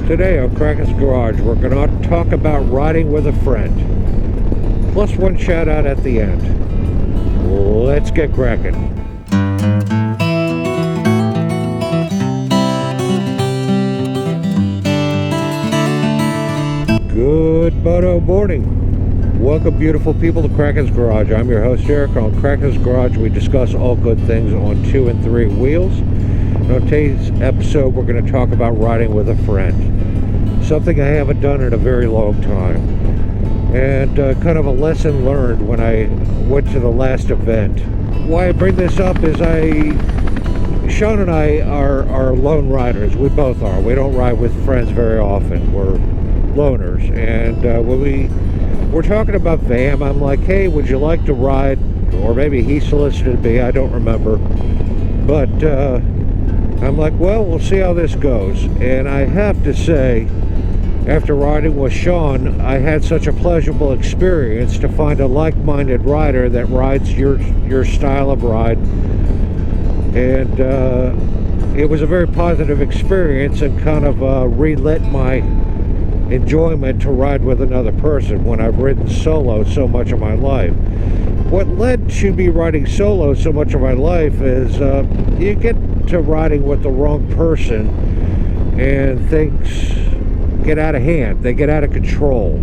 Today on Kraken's Garage, we're going to talk about riding with a friend. Plus one shout out at the end. Let's get cracking. Good moto morning. Welcome, beautiful people, to Kraken's Garage. I'm your host, Eric. On Kraken's Garage, we discuss all good things on 2 and 3 wheels. And on today's episode, we're going to talk about riding with a friend. Something I haven't done in a very long time. And kind of a lesson learned when I went to the last event. Why I bring this up is Sean and I are lone riders. We both are. We don't ride with friends very often. We're loners. And when we're talking about VAM, I'm like, hey, would you like to ride? Or maybe he solicited me, I don't remember. But I'm like, well, we'll see how this goes. And I have to say, after riding with Sean, I had such a pleasurable experience to find a like-minded rider that rides your style of ride. And it was a very positive experience and kind of relit my enjoyment to ride with another person when I've ridden solo so much of my life. What led to me riding solo so much of my life is you get to riding with the wrong person and things get out of hand. They get out of control.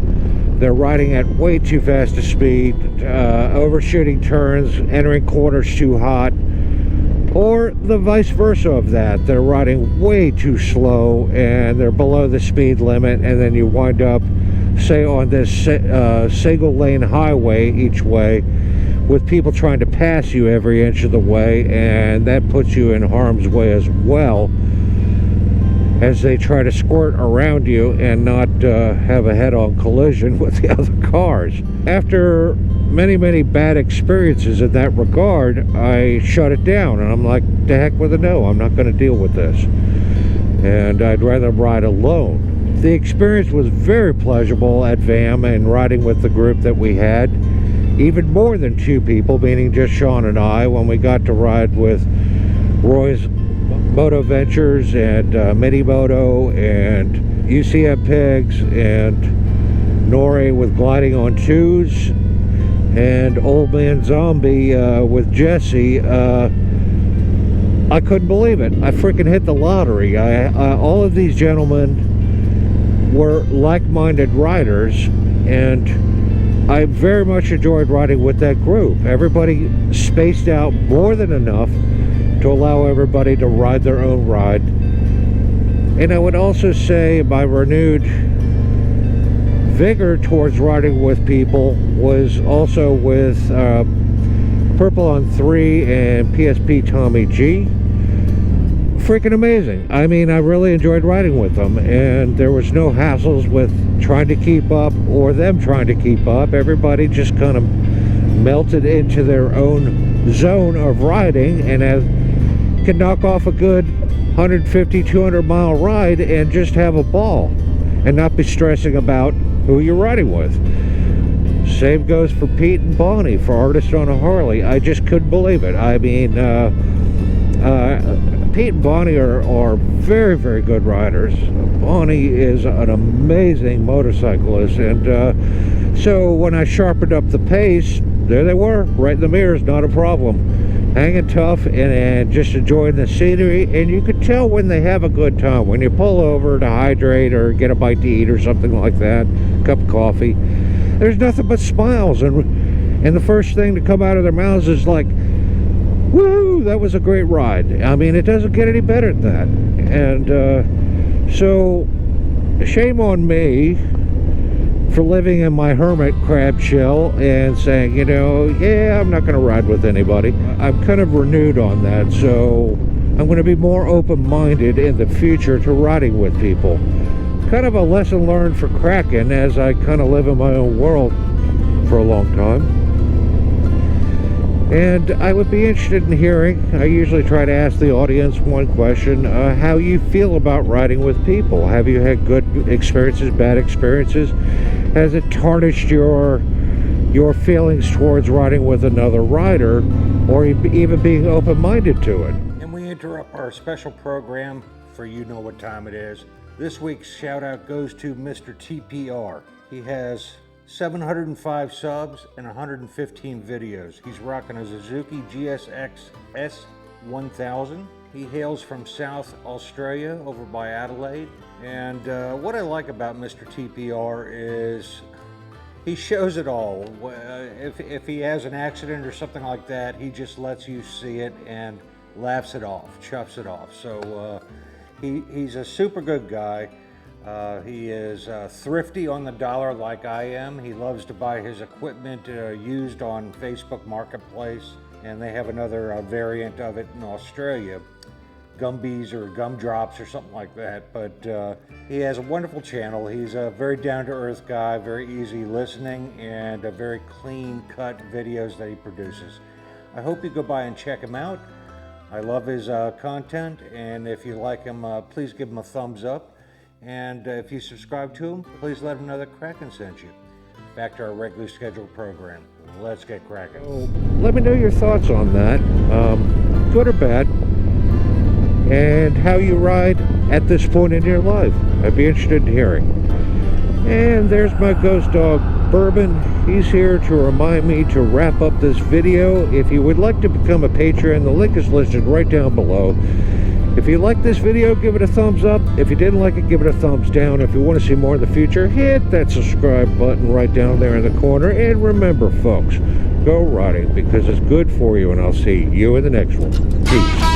They're riding at way too fast a speed, overshooting turns, entering corners too hot, or the vice versa of that. They're riding way too slow and they're below the speed limit, and then you wind up, say, on this single lane highway each way with people trying to pass you every inch of the way, and that puts you in harm's way as well as they try to squirt around you and not have a head-on collision with the other cars. After many bad experiences in that regard, I shut it down, and I'm like, the heck with a no, I'm not going to deal with this, and I'd rather ride alone. The experience was very pleasurable at VAM and riding with the group that we had, even more than 2 people, meaning just Sean and I, when we got to ride with RoysMotoVentures and MinnowMoto and Ucmpigs and Nore with GlidingOnTwos and old Man Zomby with Jesse. I couldn't believe it. I freaking hit the lottery. All of these gentlemen were like-minded riders, and I very much enjoyed riding with that group. Everybody spaced out more than enough to allow everybody to ride their own ride. And I would also say my renewed vigor towards riding with people was also with PurpleOnThree and PSPTommyG. Freaking amazing. I mean, I really enjoyed riding with them, and there was no hassles with trying to keep up or them trying to keep up. Everybody just kind of melted into their own zone of riding and can knock off a good 150, 200 mile ride and just have a ball and not be stressing about who you're riding with. Same goes for Pete and Bonnie for ArtistonaHarleyD. I just couldn't believe it. I mean, Pete and Bonnie are very good riders. Bonnie is an amazing motorcyclist, and so when I sharpened up the pace, there they were, right in the mirrors, not a problem. Hanging tough and just enjoying the scenery, and you could tell when they have a good time. When you pull over to hydrate or get a bite to eat or something like that, a cup of coffee, there's nothing but smiles, and the first thing to come out of their mouths is like, woo, that was a great ride. I mean, it doesn't get any better than that. And so shame on me for living in my hermit crab shell and saying, you know, yeah, I'm not going to ride with anybody. I'm kind of renewed on that, so I'm going to be more open-minded in the future to riding with people. Kind of a lesson learned for Kraken, as I kind of live in my own world for a long time. And I would be interested in hearing, I usually try to ask the audience one question, how you feel about riding with people. Have you had good experiences, bad experiences? Has it tarnished your feelings towards riding with another rider, or even being open-minded to it? And we interrupt our special program for you know what time it is. This week's shout out goes to Mr. TPR. He has 705 subs and 115 videos. He's rocking a Suzuki GSX S1000. He hails from South Australia over by Adelaide. And what I like about Mr. TPR is he shows it all. If he has an accident or something like that, he just lets you see it and laughs it off, chuffs it off. So he's a super good guy. He is thrifty on the dollar like I am. He loves to buy his equipment used on Facebook Marketplace, and they have another variant of it in Australia, Gumbies or Gumdrops or something like that. But he has a wonderful channel. He's a very down-to-earth guy, very easy listening, and a very clean-cut videos that he produces. I hope you go by and check him out. I love his content, and if you like him, please give him a thumbs up. And if you subscribe to him, please let him know that Kraken sent you. Back to our regularly scheduled program. Let's get cracking. So, let me know your thoughts on that, good or bad, and how you ride at this point in your life. I'd be interested in hearing. And there's my ghost dog, Bourbon. He's here to remind me to wrap up this video. If you would like to become a patron, the link is listed right down below. If you like this video, give it a thumbs up. If you didn't like it, give it a thumbs down. If you want to see more in the future, hit that subscribe button right down there in the corner. And remember, folks, go riding because it's good for you, and I'll see you in the next one. Peace.